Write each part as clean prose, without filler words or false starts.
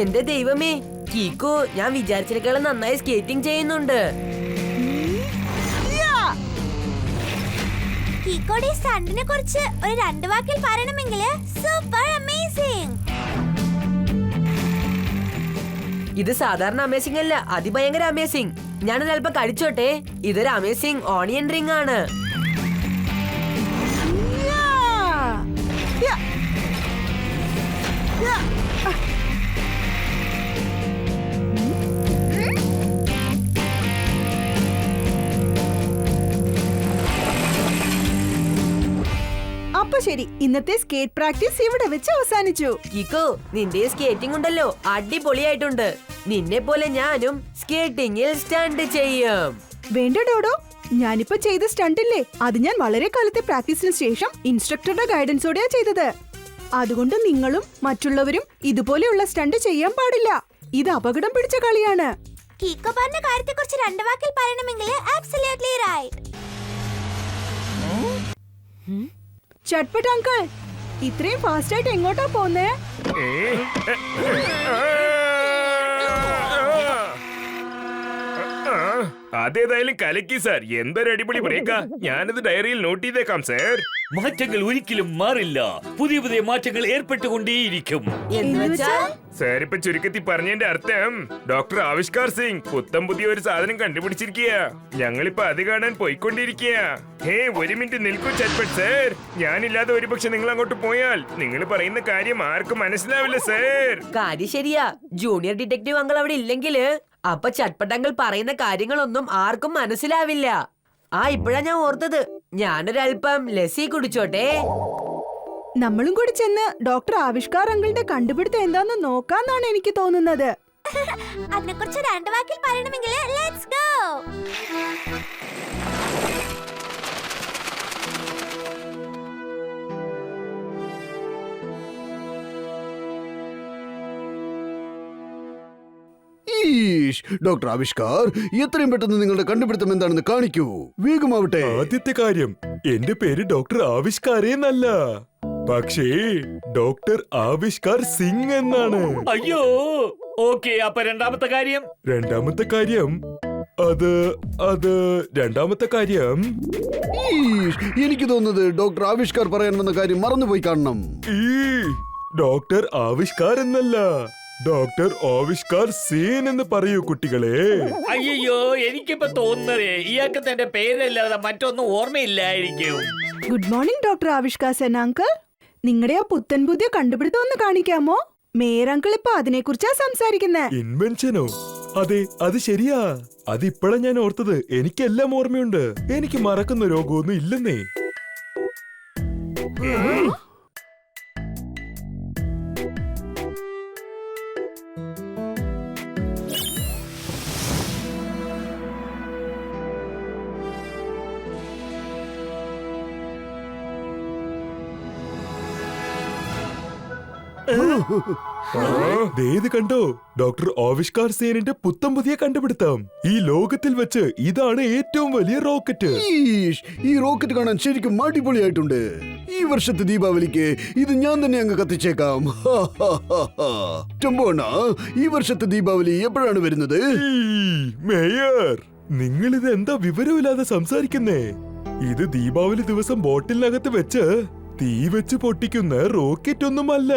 എന്റെ ദൈവമേ, കീക്കോ ഞാൻ വിചാരിച്ചതിനേക്കാളും നന്നായി സ്കേറ്റിംഗ് ചെയ്യുന്നുണ്ട്. കീക്കോയുടെ സ്റ്റണ്ടിനെ കുറിച്ച് ഒരു 2 വാക്കിൽ പറയണമെങ്കിൽ സൂപ്പർ അമേസിംഗ്. ഇത് സാധാരണ അമേസിംഗ് അല്ല, അതിഭയങ്കര അമേസിംഗ്. ഞാനൊരു അല്പം കഴിച്ചോട്ടെ. ഇതൊരു അമേസിംഗ് ഓണിയൻ റിംഗ് ആണ്. അപ്പൊ ശരി, ഇന്നത്തെ സ്കേറ്റ് പ്രാക്ടീസ് ഇവിടെ വെച്ച് അവസാനിച്ചു. കിക്കോ, നിന്റെ സ്കേറ്റിംഗ് ഉണ്ടല്ലോ അടിപൊളിയായിട്ടുണ്ട്. നിന്നെ പോലെ ഞാനും സ്കേറ്റിംഗിൽ സ്റ്റണ്ട് ചെയ്യും. വേണ്ട ഡോഡോ, ഞാനിപ്പോ ചെയ്ത സ്റ്റണ്ടില്ലേ, അത് ഞാൻ വളരെ കാലത്തെ പ്രാക്ടീസിന് ശേഷം ഇൻസ്ട്രക്ടറുടെ ഗൈഡൻസോടെയാ ചെയ്തത്. അതുകൊണ്ട് നിങ്ങളും മറ്റുള്ളവരും ഇതുപോലെയുള്ള സ്റ്റണ്ട് ചെയ്യാൻ പാടില്ല. ഇത് അപകടം പിടിച്ച കളിയാണ്. കീക്കോ പറഞ്ഞ കാര്യത്തെക്കുറിച്ച് 2 വാക്കിൽ പറയണമെങ്കിൽ ആബ്സല്യൂട്ട്ലി റൈറ്റ്. ചട്പട്ട് അങ്കിൾ, ഇത്രയും ഫാസ്റ്റ് ആയിട്ട് എങ്ങോട്ടാ പോന്നേ? അതേതായാലും കലക്കി സാർ. എന്തൊരു അടിപൊളി ബ്രേക്കാ. ഞാനത് ഡയറിയിൽ നോട്ട് ചെയ്തേക്കാം സാർ. മാറ്റങ്ങൾ ഒരിക്കലും മാറില്ല. പുതിയ പുതിയ മാറ്റങ്ങൾ ഏർപ്പെട്ടുകൊണ്ടേയിരിക്കും. സാർ ഇപ്പൊ ചുരുക്കത്തിൽ പറഞ്ഞതിന്റെ അർത്ഥം ഡോക്ടർ ആവിഷ്കാർ സിംഗ് പുത്തം പുതിയ ഒരു സാധനം കണ്ടുപിടിച്ചിരിക്കുക. ഞങ്ങളിപ്പോ അത് കാണാൻ പോയിക്കൊണ്ടിരിക്കുക. ഒരു മിനിറ്റ് നിൽക്കൂ ചട്പട്ട് സാർ. ഞാനില്ലാതെ ഒരുപക്ഷെ നിങ്ങൾ അങ്ങോട്ട് പോയാൽ നിങ്ങൾ പറയുന്ന കാര്യം ആർക്കും മനസ്സിലാവില്ല സാർ. കാര്യം ശരിയാ. ജൂനിയർ ഡിറ്റക്റ്റീവ് അങ്കിൾ അവിടെ ഇല്ലെങ്കില് അപ്പൊ ചട്പട്ടങ്ങൾ പറയുന്ന കാര്യങ്ങളൊന്നും ആർക്കും മനസ്സിലാവില്ല. ഇപ്പഴാ ഞാൻ ഓർത്തത്. ഞാനൊരൽപ്പം ലസ്സി കുടിച്ചോട്ടെ. നമ്മളും കൂടി ചെന്ന് ഡോക്ടർ ആവിഷ്കാർ അങ്കിളിന്റെ കണ്ടുപിടുത്തം എന്താന്ന് നോക്കാന്നാണ് എനിക്ക് തോന്നുന്നത്. അതിനെക്കുറിച്ച് 2 വാക്കിൽ പറയണമെങ്കിൽ ലെറ്റ്സ് ഗോ. ഡോക്ടർ ആവിഷ്കാർ, എത്രയും പെട്ടെന്ന് നിങ്ങളുടെ കണ്ടുപിടുത്തം എന്താണെന്ന് കാണിക്കൂ. വേഗമാവട്ടെ. ആദ്യത്തെ കാര്യം, എന്റെ പേര് ഡോക്ടർ ആവിഷ്കാരേ എന്നല്ല, പക്ഷേ ഡോക്ടർ ആവിഷ്കാർ സിംഗ് എന്നാണ്. അയ്യോ, ഓക്കെ. അപ്പൊ രണ്ടാമത്തെ കാര്യം രണ്ടാമത്തെ കാര്യം എനിക്ക് തോന്നുന്നത് ഡോക്ടർ ആവിഷ്കാർ പറയാൻ വന്ന കാര്യം മറന്നുപോയി കാണണം. ഡോക്ടർ ആവിഷ്കാർ എന്നല്ല, ഡോക്ടർ ആവിഷ്കാർ സീൻ എന്ന് പറയൂ കുട്ടികളെ. അയ്യോ, എനിക്കിപ്പോ തോന്നുന്നതേ ഇയാൾക്ക് തന്റെ പേരല്ലാതെ മറ്റൊന്നും ഓർമ്മയില്ലായിരിക്കും. Good morning doctor Avishkar Sen uncle. നിങ്ങളുടെ ആ പുത്തൻ പുതിയ കണ്ടുപിടുത്തം ഒന്ന് കാണിക്കാമോ? മേയർ അങ്കിൾ ഇപ്പൊ അതിനെക്കുറിച്ചാ സംസാരിക്കുന്നേ. ഇൻവെൻഷനോ? അതെ, അത് ശരിയാ. അതിപ്പോഴാ ഞാൻ ഓർത്തത്. എനിക്കെല്ലാം ഓർമ്മയുണ്ട്. എനിക്ക് മറക്കുന്ന രോഗമൊന്നും ഇല്ലെന്നേ. കണ്ടോ, ഡോക്ടർ ആവിഷ്കാർ സേനിന്റെ പുത്തം പുതിയ കണ്ടുപിടുത്തം. ഈ ലോകത്തിൽ വെച്ച് ഇതാണ് ഏറ്റവും വലിയ റോക്കറ്റ്. ഈ റോക്കറ്റ് കാണാൻ ശരിക്കും അടിപൊളിയായിട്ടുണ്ട്. ഈ വർഷത്തെ ദീപാവലിക്ക് ഇത് ഞാൻ തന്നെ അങ്ങ് കത്തിച്ചേക്കാം. ടംബോണ, ഈ വർഷത്തെ ദീപാവലി എപ്പോഴാണ് വരുന്നത്? മേയർ, നിങ്ങൾ ഇത് എന്താ വിവരമില്ലാതെ സംസാരിക്കുന്നേ? ഇത് ദീപാവലി ദിവസം ബോട്ടിലിനകത്ത് വെച്ച് തീ വെച്ച് പൊട്ടിക്കുന്ന റോക്കറ്റ് ഒന്നുമല്ല,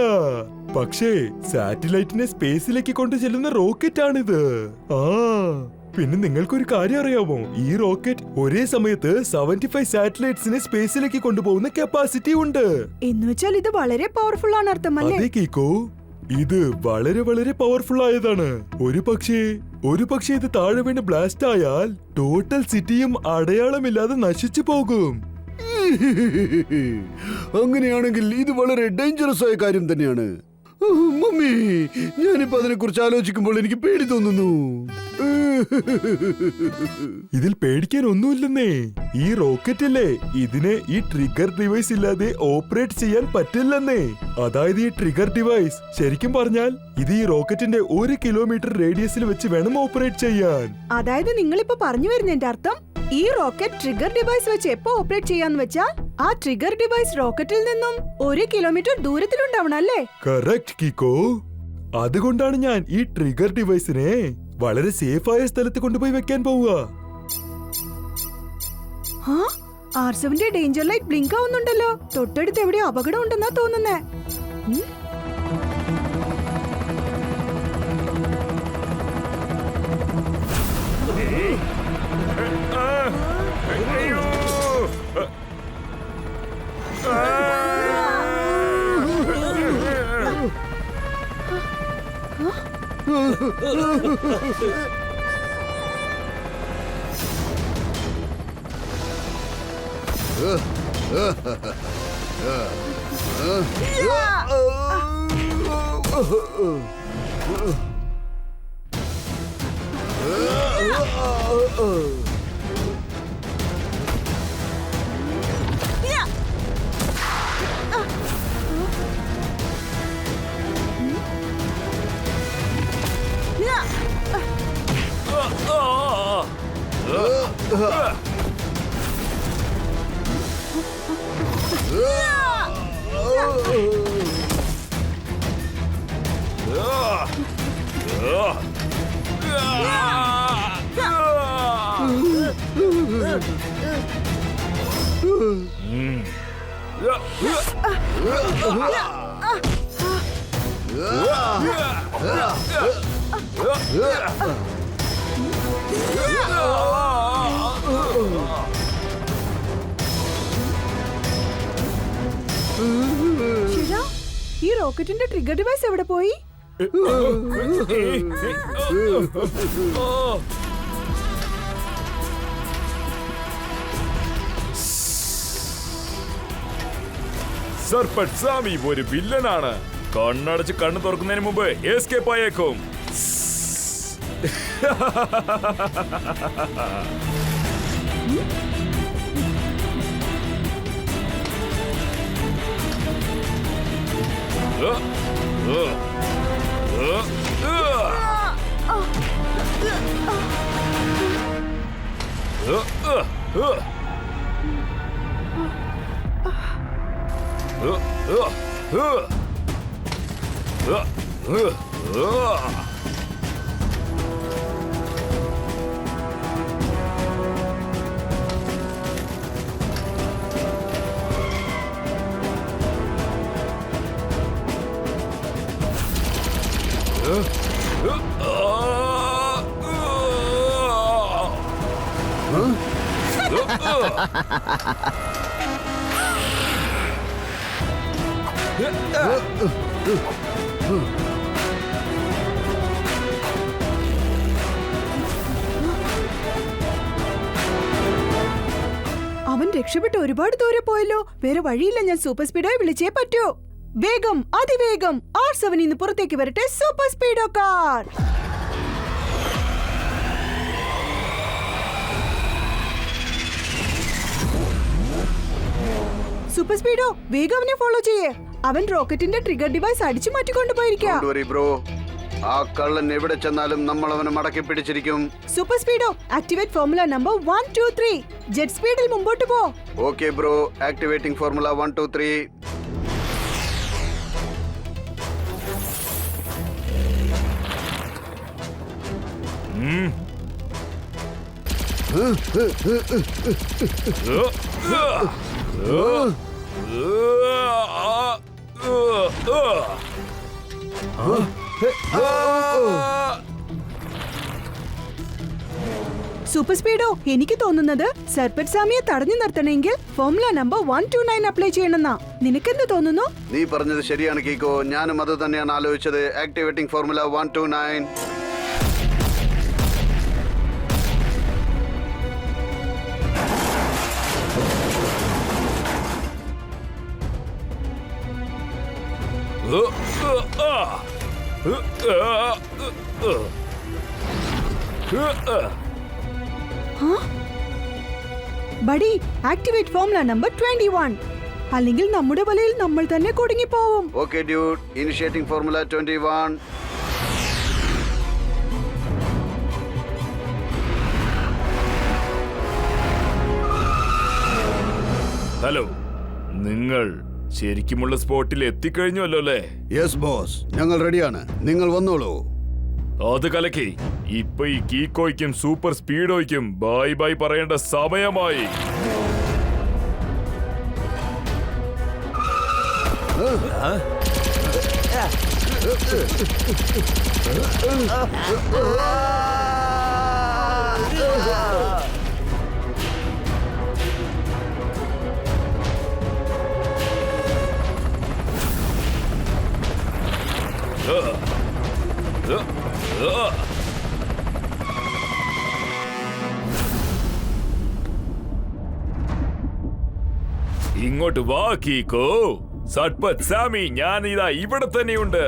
പക്ഷേ സാറ്റലൈറ്റിനെ സ്പേസിലേക്ക് കൊണ്ടു ചെല്ലുന്ന റോക്കറ്റ് ആണിത്. പിന്നെ നിങ്ങൾക്കൊരു കാര്യം അറിയാമോ? ഈ റോക്കറ്റ് ഒരേ സമയത്ത് 75 സാറ്റലൈറ്റ്സിനെ സ്പേസിലേക്ക് കൊണ്ടുപോകുന്ന കപ്പാസിറ്റി ഉണ്ട്. എന്നുവെച്ചാൽ ഇത് വളരെ പവർഫുൾ ആണ് അർത്ഥം അല്ലേ? അതെ കീക്കോ, ഇത് വളരെ വളരെ പവർഫുൾ ആയതാണ്. ഒരു പക്ഷേ ഇത് താഴെ വീണ് ബ്ലാസ്റ്റ് ആയാൽ ടോട്ടൽ സിറ്റിയും അടയാളമില്ലാതെ നശിച്ചു പോകും. അങ്ങനെയാണെങ്കിൽ ഇത് വളരെ ഡേഞ്ചറസ് ആയ കാര്യം തന്നെയാണ്. മമ്മി, ഞാനിപ്പോ അതിനെ കുറിച്ച് ആലോചിക്കുമ്പോൾ എനിക്ക് പേടി തോന്നുന്നു. ഇതിൽ പേടിക്കാൻ ഒന്നുമില്ലെന്നേ. ഈ റോക്കറ്റ് അല്ലേ, ഇതിനെ ഈ ട്രിഗർ ഡിവൈസ് ഇല്ലാതെ ഓപ്പറേറ്റ് ചെയ്യാൻ പറ്റില്ലെന്നേ. അതായത് ഈ ട്രിഗർ ഡിവൈസ് ശരിക്കും പറഞ്ഞാൽ ഇത് ഈ റോക്കറ്റിന്റെ 1 കിലോമീറ്റർ റേഡിയസിൽ വെച്ച് വേണം ഓപ്പറേറ്റ് ചെയ്യാൻ. അതായത് നിങ്ങളിപ്പോ പറഞ്ഞു വരുന്നതിന്റെ അർത്ഥം ഈ റോക്കറ്റ് ട്രിഗർ ഡിവൈസ് വെച്ച് എപ്പോ ഓപ്പറേറ്റ് ചെയ്യാന്ന് വെച്ചാൽ ആ ട്രിഗർ ഡിവൈസ് റോക്കറ്റിൽ നിന്നും 1 കിലോമീറ്റർ ദൂരത്തിലുണ്ടാവണം അല്ലേ? കറക്റ്റ് കീക്കോ. അതുകൊണ്ടാണ് ഞാൻ ഈ ട്രിഗർ ഡിവൈസിനെ വളരെ സേഫായ സ്ഥലത്ത് കൊണ്ടുപോയി വെക്കാൻ പോവുക. R7ന്റെ ഡേഞ്ചർ ലൈറ്റ് ബ്ലിങ്ക് ആവുന്നുണ്ടല്ലോ. തൊട്ടടുത്ത് എവിടെയോ അപകടം ഉണ്ടെന്നാ തോന്നുന്നേ. അയ്യോ! ശിവ, ഈ റോക്കറ്റിന്റെ ട്രിഗർ ഡിവൈസ് എവിടെ പോയി? സർപ്പട്ട് സ്വാമി ഒരു വില്ലനാണ്. കണ്ണടച്ച് കണ്ണു തുറക്കുന്നതിന് മുമ്പ് എസ്കേപ്പ് ആയേക്കും. അവൻ രക്ഷപ്പെട്ട് ഒരുപാട് ദൂരെ പോയല്ലോ. വേറെ വഴിയില്ല, ഞാൻ സൂപ്പർ സ്പീഡോയെ വിളിച്ചേ പറ്റൂ. വേഗം, അതിവേഗം R7 ഇന്ന് പുറത്തേക്ക് വരട്ടെ. Super speedo car. Super speedo, വേഗം അവനെ ഫോളോ ചെയ്യേ. അവൻ റോക്കറ്റിന്റെ ട്രിഗർ ഡിവൈസ് അടിച്ചു മാറ്റിക്കൊണ്ടുപോയിരിക്കാം. ബ്രോ, ആ കള്ളൻ എവിടെ ചെന്നാലും നമ്മൾ അവനെ മടക്കി പിടിച്ചിരിക്കും. Super speedo, activate formula number 1 2 3. Jet സ്പീഡിൽ മുമ്പോട്ട് പോ. Okay bro, activating formula 1 2 3. Super speedo, എനിക്ക് തോന്നുന്നത് സർപ്പറ്റ് സാമിയെ തടഞ്ഞു നിർത്തണമെങ്കിൽ ഫോർമുല നമ്പർ 129 അപ്ലൈ ചെയ്യണമെന്നാ. നിനക്കെന്ത് തോന്നുന്നു? നീ പറഞ്ഞത് ശരിയാണ് കീക്കോ, ഞാനും അത് തന്നെയാണ് ആലോചിച്ചത്. Activating formula 129. Buddy, activate formula number 21. അല്ലെങ്കിൽ നമ്മുടെ വലയിൽ നമ്മൾ തന്നെ കുടുങ്ങിപ്പോവും. Okay dude, initiating formula 21. Hello, നിങ്ങൾ ശരിക്കുമുള്ള സ്പോട്ടിൽ എത്തിക്കഴിഞ്ഞല്ലോ അല്ലേ? യെസ് ബോസ്, ഞങ്ങൾ റെഡിയാണ്. നിങ്ങൾ വന്നോളൂ. അത് കലക്കി. ഇപ്പൊ ഈ കീക്കോയ്ക്കും സൂപ്പർ സ്പീഡോയ്ക്കും ബൈ ബൈ പറയേണ്ട സമയമായി. ഇങ്ങോട്ട് വാ കീക്കോ. സട്പത് സാമി, ഞാൻ ഇതാ ഇവിടെ തന്നെയുണ്ട്.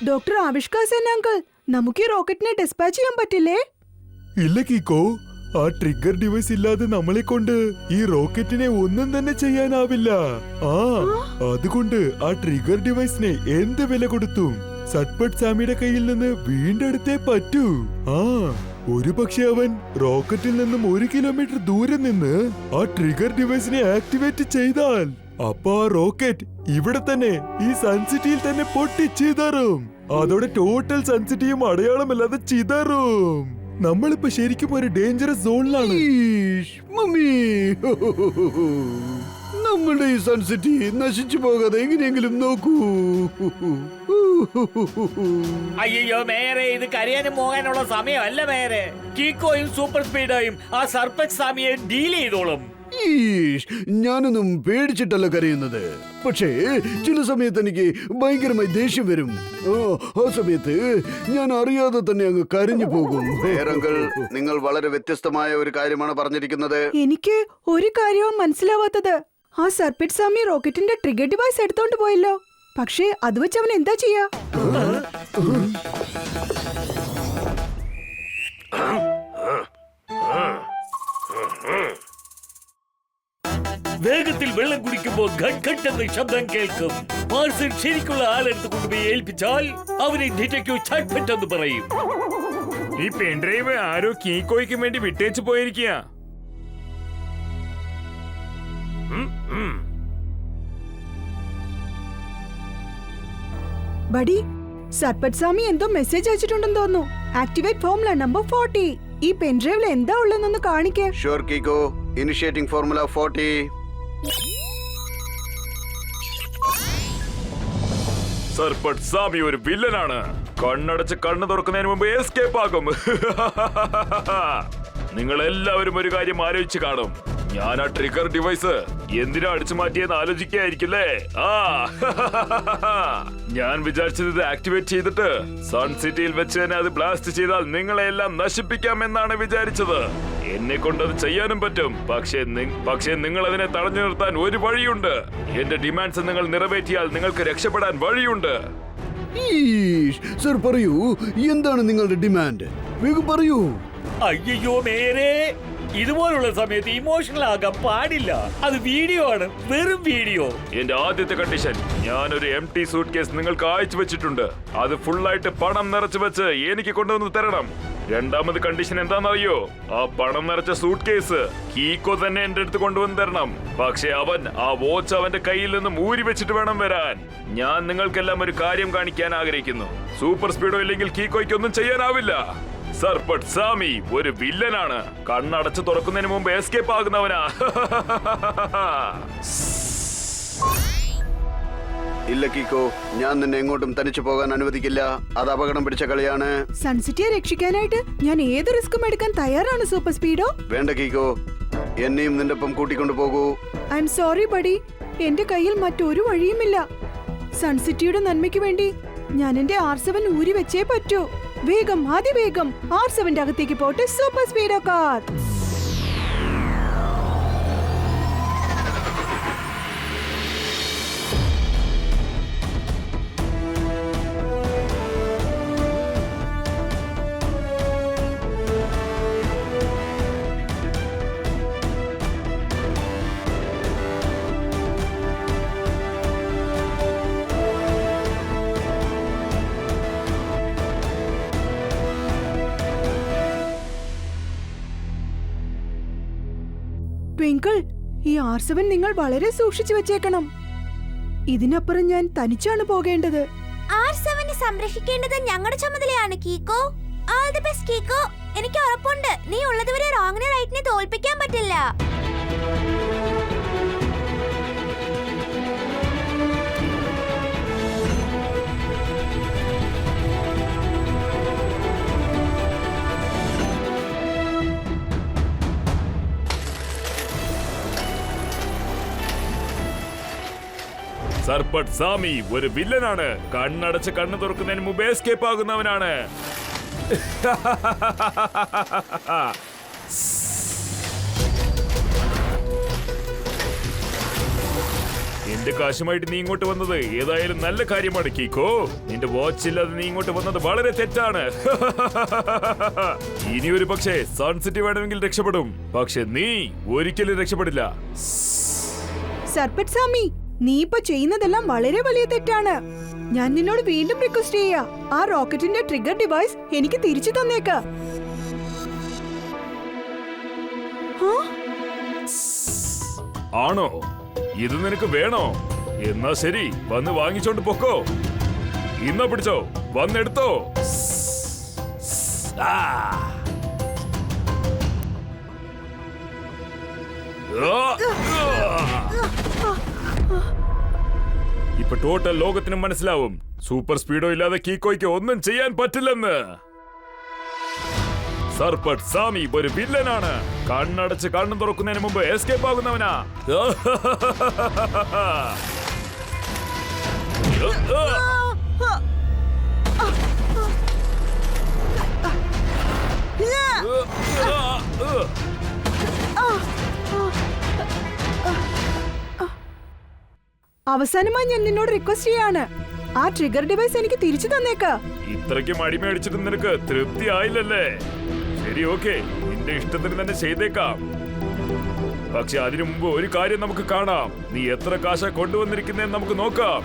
ഡോക്ടർ ആവിഷ്കാർ സെൻ അങ്കിൾ, നമുക്ക് ഈ റോക്കറ്റിനെ ഡിസ്പാച്ച് ചെയ്യാൻ പറ്റില്ലേ? ഇല്ല കീക്കോ, ആ ട്രിഗർ ഡിവൈസ് ഇല്ലാതെ നമ്മളെ കൊണ്ട് ഈ റോക്കറ്റിനെ ഒന്നും തന്നെ ചെയ്യാനാവില്ല. അതുകൊണ്ട് ആ ട്രിഗർ ഡിവൈസിനെ എന്ത് വില കൊടുത്തും സട്പട്ട് സാമിയുടെ കയ്യിൽ നിന്ന് വീണ്ടെടുത്തേ പറ്റൂ. ഒരു പക്ഷെ അവൻ റോക്കറ്റിൽ നിന്നും 1 കിലോമീറ്റർ ദൂരെ നിന്ന് ആ ട്രിഗർ ഡിവൈസിനെ ആക്ടിവേറ്റ് ചെയ്താൽ അപ്പൊ ആ റോക്കറ്റ് ഇവിടെ തന്നെ ഈ സൺസിറ്റിയിൽ തന്നെ പൊട്ടിച്ചിതറും. അതോടെ ടോട്ടൽ സൺസിറ്റിയും അടയാളമില്ലാതെ ചിതറും. നമ്മളിപ്പോ ശരിക്കും ഒരു ഡേഞ്ചറസ് സോണിലാണ്. മമ്മി, നമ്മുടെ ഈ സൺസിറ്റി നശിച്ചു പോകാതെ എങ്ങനെയെങ്കിലും നോക്കൂ. അയ്യോ മേരെ, ഇത് കരയാനും പോകാനുള്ള സമയമല്ല മേരെ. കീക്കോയും സൂപ്പർ സ്പീഡോയും ആ സർപ്പറ്റ് സാമിയെ ഡീൽ ചെയ്തോളും. ഞാനൊന്നും പേടിച്ചിട്ടല്ല കരയുന്നത്. പക്ഷേ ചില സമയത്ത് എനിക്ക് ഭയങ്കരമായി ദേഷ്യം വരും. ആ സമയത്ത് ഞാൻ അറിയാതെ തന്നെ അങ്ങ് കരഞ്ഞു പോകും. നിങ്ങൾ വളരെ വ്യത്യസ്തമായ ഒരു കാര്യമാണ് പറഞ്ഞിരിക്കുന്നത്. എനിക്ക് ഒരു കാര്യവും മനസ്സിലാവാത്തത്, ആ സർപ്പറ്റ് സാമി റോക്കറ്റിന്റെ ട്രിഗർ ഡിവൈസ് എടുത്തോണ്ട് പോയല്ലോ. പക്ഷേ അത് വെച്ച് അവൻ എന്താ ചെയ്യാ? വേഗത്തിൽ വെള്ളം കുടിക്കുമ്പോൾ ഘട്ട് എന്ന ശബ്ദം കേൾക്കും. പാർസൽ ശരിക്കുള്ള ആളെടുത്ത് കൊണ്ടുപോയി ഏൽപ്പിച്ചാൽ അവനെ ഡിറ്റക്റ്റീവ് ചട്പട്ട് എന്ന് പറയും. ഈ പെൻഡ്രൈവ് ആരോ കീക്കോയ്ക്ക് വേണ്ടി വിട്ടേച്ചു പോയിരിക്കുക. ബഡി, സർപ്പറ്റ് സാമി എന്തോ മെസ്സേജ് അയച്ചിട്ടുണ്ടെന്ന് തോന്നുന്നു. Activate formula number 40. ഈ പെൻഡ്രൈവിൽ എന്താ ഉള്ളതെന്നൊന്ന് കാണിക്കേ. Sure Keeko, initiating formula 40. Sarpatt Sami ഒരു വില്ലനാണ്. കണ്ണടച്ച് കണ്ണു തുറക്കുന്നതിന് മുമ്പ് എസ്കേപ്പ് ആകും. നിങ്ങൾ എല്ലാവരും ഒരു കാര്യം ആലോചിച്ച് കാണും. ഞാൻ ആ ട്രിഗർ ഡിവൈസ് എന്തിനാ അടിച്ചു മാറ്റിയെന്ന് ആലോചിക്കായിരിക്കില്ലേ? ഞാൻ വിചാരിച്ചത് ഇത് ആക്ടിവേറ്റ് ചെയ്തിട്ട് സൺ സിറ്റിയിൽ വെച്ച് തന്നെ അത് ബ്ലാസ്റ്റ് ചെയ്താൽ നിങ്ങളെ എല്ലാം നശിപ്പിക്കാമെന്നാണ് വിചാരിച്ചത്. എന്നെ കൊണ്ടത് ചെയ്യാനും പറ്റും. പക്ഷേ നിങ്ങൾ അതിനെ തടഞ്ഞു നിർത്താൻ ഒരു വഴിയുണ്ട്. എന്റെ ഡിമാൻഡ്സ് നിങ്ങൾ നിറവേറ്റിയാൽ നിങ്ങൾക്ക് രക്ഷപ്പെടാൻ വഴിയുണ്ട്. സർ പറയൂ, എന്താണ് നിങ്ങളുടെ ഡിമാൻഡ്? വേഗം പറയൂ. അയ്യോ മേരെ, ഇതുപോലുള്ള സമയത്ത് ഇമോഷണൽ ആകാൻ പാടില്ല. അത് വീഡിയോ ആണ്, വെറും വീഡിയോ. എന്റെ ആദ്യത്തെ കണ്ടീഷൻ, ഞാനൊരു എംപ്റ്റി സൂട്ട് കേസ് നിങ്ങൾക്ക് അയച്ചു വെച്ചിട്ടുണ്ട്. അത് ഫുള്ളായിട്ട് പണം നിറച്ചു വെച്ച് എനിക്ക് കൊണ്ടുവന്ന് തരണം. രണ്ടാമത് കണ്ടീഷൻ എന്താണെന്നറിയോ? ആ പണം നിറച്ച സൂട്ട് കേസ് കീക്കോ തന്നെ എന്റെ അടുത്ത് കൊണ്ടുവന്ന് തരണം. പക്ഷെ അവൻ ആ വാച്ച് അവന്റെ കയ്യിൽ നിന്നും ഊരി വെച്ചിട്ട് വേണം വരാൻ. ഞാൻ നിങ്ങൾക്കെല്ലാം ഒരു കാര്യം കാണിക്കാൻ ആഗ്രഹിക്കുന്നു. സൂപ്പർ സ്പീഡോ ഇല്ലെങ്കിൽ കീക്കോയ്ക്ക് ഒന്നും ചെയ്യാനാവില്ല. സർപ്പട്ട് സാമി ഒരു വില്ലനാണ്. കണ്ണടച്ച് തുറക്കുന്നതിന് മുമ്പ് എസ്കേപ്പ് ആകുന്നവനാ. ഇല്ല കീക്കോ, ഞാൻ നിന്നെ എങ്ങോട്ടും തനിച്ചു പോകാൻ അനുവദിക്കില്ല. അത് അപകടം പിടിച്ച കളിയാണ്. സൺസിറ്റിയെ രക്ഷിക്കാനായിട്ട് ഞാൻ ഏത് റിസ്കും എടുക്കാൻ തയ്യാറാണ് സൂപ്പർ സ്പീഡോ. വേണ്ട കീക്കോ, എന്നെയും നിന്റെ ഒപ്പം കൂട്ടിക്കൊണ്ടു പോകൂ. ഐ എം സോറി ബഡി, എന്റെ കയ്യിൽ മറ്റൊരു വഴിയുമില്ല. സൺസിറ്റിയുടെ നന്മയ്ക്ക് വേണ്ടി ഞാൻ എന്റെ R7 ഊരി വെച്ചേ പറ്റൂ. വേഗം, അതിവേഗം R7ന്റെ അകത്തേക്ക് പോട്ടെ സൂപ്പർ സ്പീഡോ കാർ. ട്വിങ്കിൾ, ഈ R7 നിങ്ങൾ വളരെ സൂക്ഷിച്ചു വെച്ചേക്കണം. ഇതിനപ്പുറം ഞാൻ തനിച്ചാണ് പോകേണ്ടത്. R7 സംരക്ഷിക്കേണ്ടത് ഞങ്ങളുടെ ചുമതലയാണ് Keeko. All the best Keeko. എനിക്ക് ഉറപ്പുണ്ട് നീ ഉള്ളതുവരെ റോങ്ങിനെ റൈറ്റിനെ തോൽപ്പിക്കാൻ പറ്റില്ല. സർപ്പട്ട് സാമി ഒരു വില്ലനാണ്. കണ്ണടച്ച് കണ്ണ് തുറക്കുന്നതിന് മുമ്പ് എസ്കേപ്പ് ആകുന്നവനാണ്. എന്റെ കാശുമായിട്ട് നീ ഇങ്ങോട്ട് വന്നത് ഏതായാലും നല്ല കാര്യമാണ് കീക്കോ. നിന്റെ വാച്ച് ഇല്ലാതെ നീ ഇങ്ങോട്ട് വന്നത് വളരെ തെറ്റാണ്. ഇനി ഒരു പക്ഷേ സൺസിറ്റി വേണമെങ്കിൽ രക്ഷപ്പെടും, പക്ഷെ നീ ഒരിക്കലും രക്ഷപ്പെടില്ല. സർപ്പട്ട് സാമി, നീ ഇപ്പൊ ചെയ്യുന്നതെല്ലാം വളരെ വലിയ തെറ്റാണ്. ഞാൻ നിന്നോട് വീണ്ടും റിക്വസ്റ്റ് ചെയ്യാ, ആ റോക്കറ്റിന്റെ ട്രിഗർ ഡിവൈസ് എനിക്ക് തിരിച്ചു തന്നേക്ക. ആണോ? ഇത് നിനക്ക് വേണോ? എന്നാ ശരി, വന്ന് വാങ്ങിച്ചോണ്ട് പൊക്കോ. ഇന്നാ പിടിച്ചോ, വന്നെടുത്തോ. ഇപ്പൊ ടോട്ടൽ ലോകത്തിനും മനസ്സിലാവും സൂപ്പർ സ്പീഡോ ഇല്ലാതെ കീക്കോയ്ക്ക് ഒന്നും ചെയ്യാൻ പറ്റില്ലെന്ന്. സർപ്പട്ട് സാമി ഒരു വില്ലനാണ്. കണ്ണടച്ച് കണ്ണു തുറക്കുന്നതിന് മുമ്പ് എസ്കേപ്പ് ആകുന്നവനാ. അവസാനമായി ഞാൻ നിന്നോട് റിക്വസ്റ്റ് ചെയ്യാണ്, ആ ട്രിഗർ ഡിവൈസ് എനിക്ക് തിരിച്ചു തന്നേക്ക. ഇത്രയ്ക്കും അടിമയടിച്ചിട്ട് നിനക്ക് തൃപ്തി ആയില്ലല്ലേ? ശരി, ഓക്കെ, നിന്റെ ഇഷ്ടത്തിന് തന്നെ ചെയ്തേക്കാം. പക്ഷെ അതിനു മുമ്പ് ഒരു കാര്യം നമുക്ക് കാണാം. നീ എത്ര കാശ കൊണ്ടുവന്നിരിക്കുന്നതെന്ന് നമുക്ക് നോക്കാം.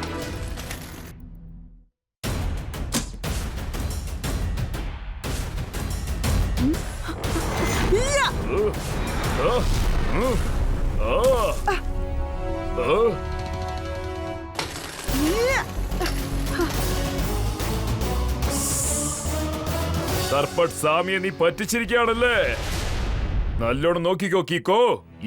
സർപ്പട്ട് സാമിയെ നീ പറ്റിച്ചിരിക്കുകയാണല്ലേ? നല്ലോണം നോക്കിക്കോ കീക്കോ.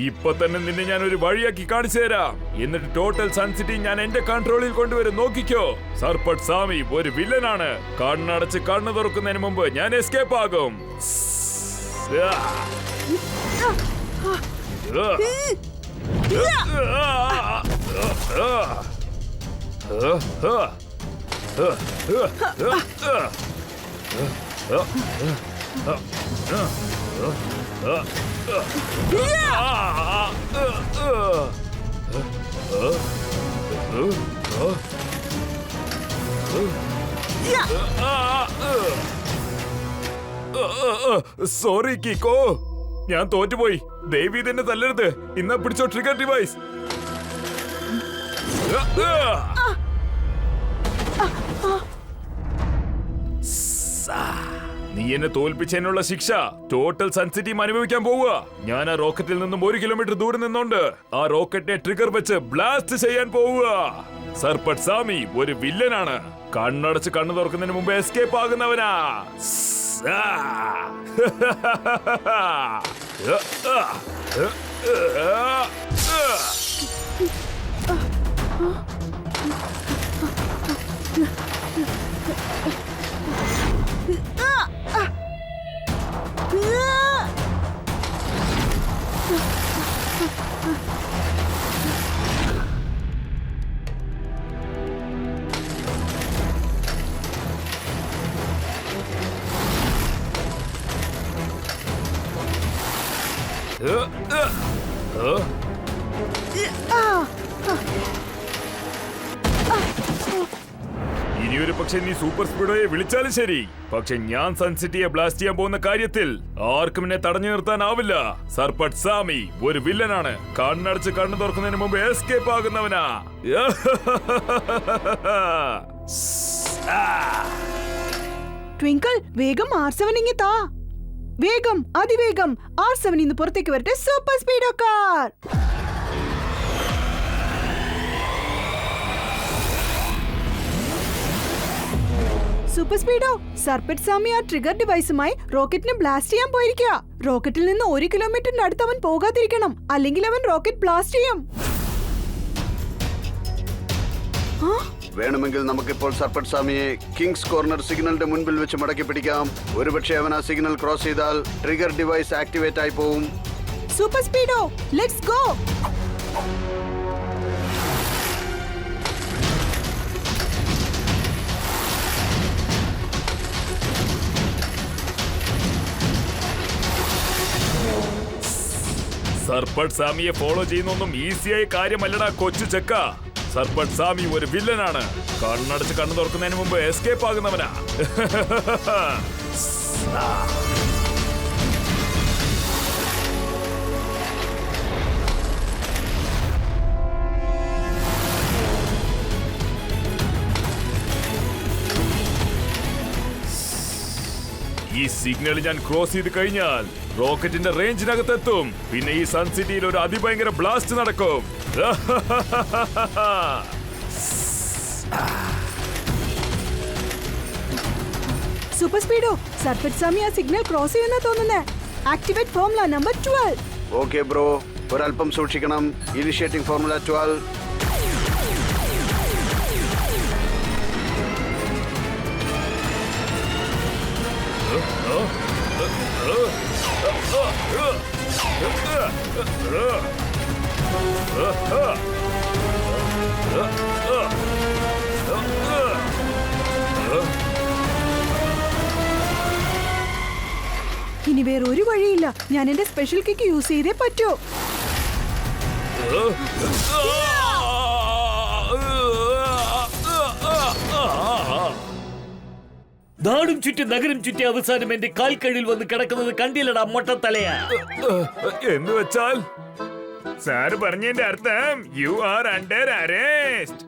ഇപ്പൊ തന്നെ നിന്നെ ഞാൻ ഒരു വഴിയാക്കി കാണിച്ചു തരാം. എന്നിട്ട് ടോട്ടൽ സൺസിറ്റി ഞാൻ എന്റെ കൺട്രോളിൽ കൊണ്ടുവരും. നോക്കിക്കോ. സർപ്പട്ട് സാമി ഒരു വില്ലനാണ്. കണ്ണടച്ച് കണ്ണു തുറക്കുന്നതിന് മുമ്പ് ഞാൻ എസ്കേപ്പ് ആകും. സോറി കീക്കോ, ഞാൻ തോറ്റുപോയി. ദേവി തന്നെ തല്ലരുത്. ഇന്നാ പിടിച്ചോ ട്രിഗർ ഡിവൈസ്. നീ എന്നെ തോൽപ്പിച്ചതിനുള്ള ശിക്ഷ ടോട്ടൽ സൺസിറ്റിയും അനുഭവിക്കാൻ പോവുക. ഞാൻ ആ റോക്കറ്റിൽ നിന്നും 1 കിലോമീറ്റർ ദൂരെ നിന്നോണ്ട് ആ റോക്കറ്റിനെ ട്രിഗർ വെച്ച് ബ്ലാസ്റ്റ് ചെയ്യാൻ പോവുക. സർപ്പട്ട് സാമി ഒരു വില്ലനാണ്. കണ്ണടച്ച് കണ്ണു തുറക്കുന്നതിന് മുമ്പ് എസ്കേപ്പ് ആകുന്നവനാ. ഇനിയൊരു പക്ഷെ നീ സൂപ്പർ സ്പീഡോയെ വിളിച്ചാലും ശരി, പക്ഷെ ഞാൻ സൺസിറ്റിയെ ബ്ലാസ്റ്റ് ചെയ്യാൻ പോകുന്ന കാര്യത്തിൽ ആർക്കും എന്നെ തടഞ്ഞു നിർത്താനാവില്ല. സർപ്പട്ട് സാമി ഒരു വില്ലനാണ്. കണ്ണടച്ച് കണ്ണു തുറക്കുന്നതിന് മുമ്പ് എസ്കേപ്പ് ആകുന്നവനാ. ട്വിങ്കിൾ, വേഗം R7 ഇങ്ങ് താ. വേഗം, അതിവേഗം R7 ഇന്ന് പുറത്തേക്ക് വരട്ടെ. Super speedo car. Super speedo, Sarpatt Sami ആ ട്രിഗർ ഡിവൈസുമായി റോക്കറ്റിനെ ബ്ലാസ്റ്റ് ചെയ്യാൻ പോയിരിക്കുക. റോക്കറ്റിൽ നിന്ന് 1 കിലോമീറ്ററിന്റെ അടുത്ത് അവൻ പോകാതിരിക്കണം, അല്ലെങ്കിൽ അവൻ റോക്കറ്റ് ബ്ലാസ്റ്റ് ചെയ്യും. വേണമെങ്കിൽ നമുക്കിപ്പോൾ സർപ്പട്ട് സ്വാമിയെ കിങ്സ് കോർണർ സിഗ്നലിന്റെ മുൻപിൽ വെച്ച് മടക്കി പിടിക്കാം. ഒരുപക്ഷെ അവൻ ആ സിഗ്നൽ ക്രോസ് ചെയ്താൽ ട്രിഗർ ഡിവൈസ് ആക്ടിവേറ്റ് ആയി പോവും. Super speedo, let's go. Sarpatt സാമിയെ ഫോളോ ചെയ്യുന്നൊന്നും ഈസിയായ കാര്യമല്ലടാ കൊച്ചു ചെക്ക. സർപ്പട്ട് സാമി ഒരു വില്ലനാണ്. കണ്ണടച്ച് കണ്ണു തുറക്കുന്നതിന് മുമ്പ് എസ്കേപ്പ് ആകുന്നവനാ. ഈ സിഗ്നൽ ഞാൻ ക്രോസ് ചെയ്ത് കഴിഞ്ഞാൽ റോക്കറ്റിന്റെ റേഞ്ചിനകത്തെത്തും. പിന്നെ ഈ സൺസിറ്റിയിൽ ഒരു അതിഭയങ്കര ബ്ലാസ്റ്റ് നടക്കും. സൂപ്പർ സ്പീഡോ, സർപ്പറ്റ് സാമി ആ സിഗ്നൽ ക്രോസ് ചെയ്യുന്ന തോന്നുന്നേ. Activate formula number 12. Okay bro, ഒരല്പം സൂക്ഷിക്കണം. Initiating formula 12. ഇനി വേറെ ഒരു വഴിയില്ല. ഞാൻ എന്റെ സ്പെഷ്യൽ കിക്ക് യൂസ് ചെയ്തേ പറ്റൂ. നാടും ചുറ്റി നഗരം ചുറ്റി അവസാനം എന്റെ കാൽക്കഴിയിൽ വന്ന് കിടക്കുന്നത് കണ്ടില്ലടാ മൊട്ടത്തലയാ. എന്ന് വെച്ചാൽ സാറ് പറഞ്ഞതിന്റെ അർത്ഥം യു ആർ അണ്ടർ അറസ്റ്റ്.